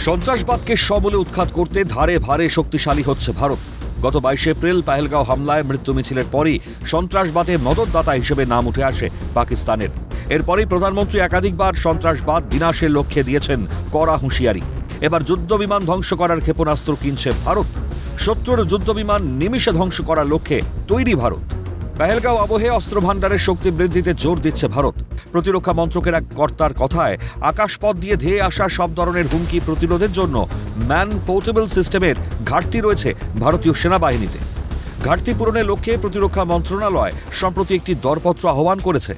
সন্ত্রাসবাদকে সমূলে উৎখাত করতে ধারে ভারে শক্তিশালী হচ্ছে ভারত। গত 22 এপ্রিল পেহেলগাঁও হামলায় মৃত্যু মিছিলের পরই সন্ত্রাসবাদে মদতদাতা হিসেবে নাম উঠে আসে পাকিস্তানের। এরপরই প্রধানমন্ত্রী একাধিকবার সন্ত্রাসবাদ বিনাশের লক্ষ্যে দিয়েছেন কড়া হুঁশিয়ারি। এবার যুদ্ধবিমান ধ্বংস করার ক্ষেপণাস্ত্র কিনছে ভারত। শত্রুর যুদ্ধবিমান নিমিষে ধ্বংস করার লক্ষ্যে তৈরি ভারত। পেহেলগাঁও আবহে অস্ত্র ভাণ্ডারের শক্তি বৃদ্ধিতে জোর দিচ্ছে ভারত। প্রতিরক্ষা মন্ত্রকের এক কর্তার কথায় আকাশপথ দিয়ে ধেয়ে আসা সব ধরনের হুমকি প্রতিরোধের জন্য ম্যান পোর্টেবল সিস্টেমের ঘাটতি রয়েছে ভারতীয় সেনাবাহিনীতে। ঘাটতি পূরণের লক্ষ্যে প্রতিরক্ষা মন্ত্রণালয় সম্প্রতি একটি দরপত্র আহ্বান করেছে।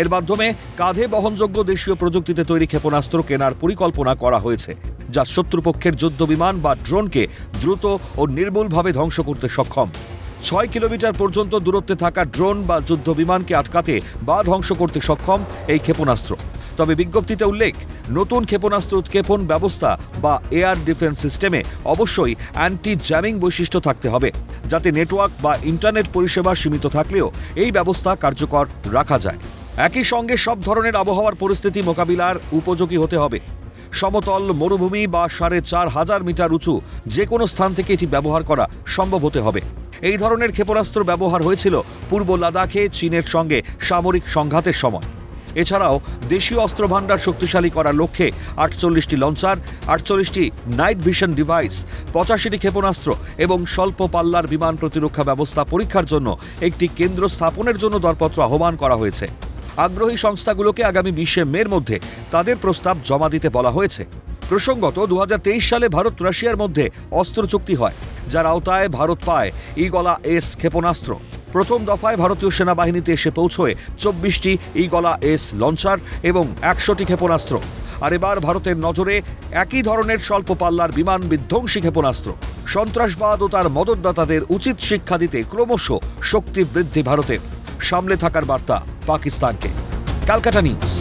এর মাধ্যমে কাঁধে বহনযোগ্য দেশীয় প্রযুক্তিতে তৈরি ক্ষেপণাস্ত্র কেনার পরিকল্পনা করা হয়েছে, যা শত্রুপক্ষের যুদ্ধবিমান বা ড্রোনকে দ্রুত ও নির্মূলভাবে ধ্বংস করতে সক্ষম। 6 কিলোমিটার পর্যন্ত দূরত্বে থাকা ড্রোন বা যুদ্ধবিমানকে আটকাতে বা ধ্বংস করতে সক্ষম এই ক্ষেপণাস্ত্র। তবে বিজ্ঞপ্তিতে উল্লেখ, নতুন ক্ষেপণাস্ত্র উৎক্ষেপণ ব্যবস্থা বা এয়ার ডিফেন্স সিস্টেমে অবশ্যই অ্যান্টি জ্যামিং বৈশিষ্ট্য থাকতে হবে, যাতে নেটওয়ার্ক বা ইন্টারনেট পরিষেবা সীমিত থাকলেও এই ব্যবস্থা কার্যকর রাখা যায়। একই সঙ্গে সব ধরনের আবহাওয়ার পরিস্থিতি মোকাবিলার উপযোগী হতে হবে। সমতল, মরুভূমি বা 4500 মিটার উঁচু যে কোনো স্থান থেকে এটি ব্যবহার করা সম্ভব হতে হবে। এই ধরনের ক্ষেপণাস্ত্র ব্যবহার হয়েছিল পূর্ব লাদাখে চীনের সঙ্গে সামরিক সংঘাতের সময়। এছাড়াও দেশীয় অস্ত্রভাণ্ডার শক্তিশালী করার লক্ষ্যে 48টি লঞ্চার, 48টি নাইট ভিশন ডিভাইস, 85টি ক্ষেপণাস্ত্র এবং স্বল্প পাল্লার বিমান প্রতিরক্ষা ব্যবস্থা পরীক্ষার জন্য একটি কেন্দ্র স্থাপনের জন্য দরপত্র আহ্বান করা হয়েছে। আগ্রহী সংস্থাগুলোকে আগামী 20 মের মধ্যে তাদের প্রস্তাব জমা দিতে বলা হয়েছে। প্রসঙ্গত, 2023 সালে ভারত রাশিয়ার মধ্যে অস্ত্র চুক্তি হয়, যার আওতায় ভারত পায় ঈগলা এস ক্ষেপণাস্ত্র। প্রথম দফায় ভারতীয় সেনাবাহিনীতে এসে পৌঁছয় 24টি ঈগলা এস লঞ্চার এবং 100টি ক্ষেপণাস্ত্র। আর এবার ভারতের নজরে একই ধরনের স্বল্প পাল্লার বিমান বিধ্বংসী ক্ষেপণাস্ত্র। সন্ত্রাসবাদ ও তার মদতদাতাদের উচিত শিক্ষা দিতে ক্রমশ শক্তি বৃদ্ধি ভারতের। সামলে থাকার বার্তা পাকিস্তানকে। ক্যালকাটা নিউজ।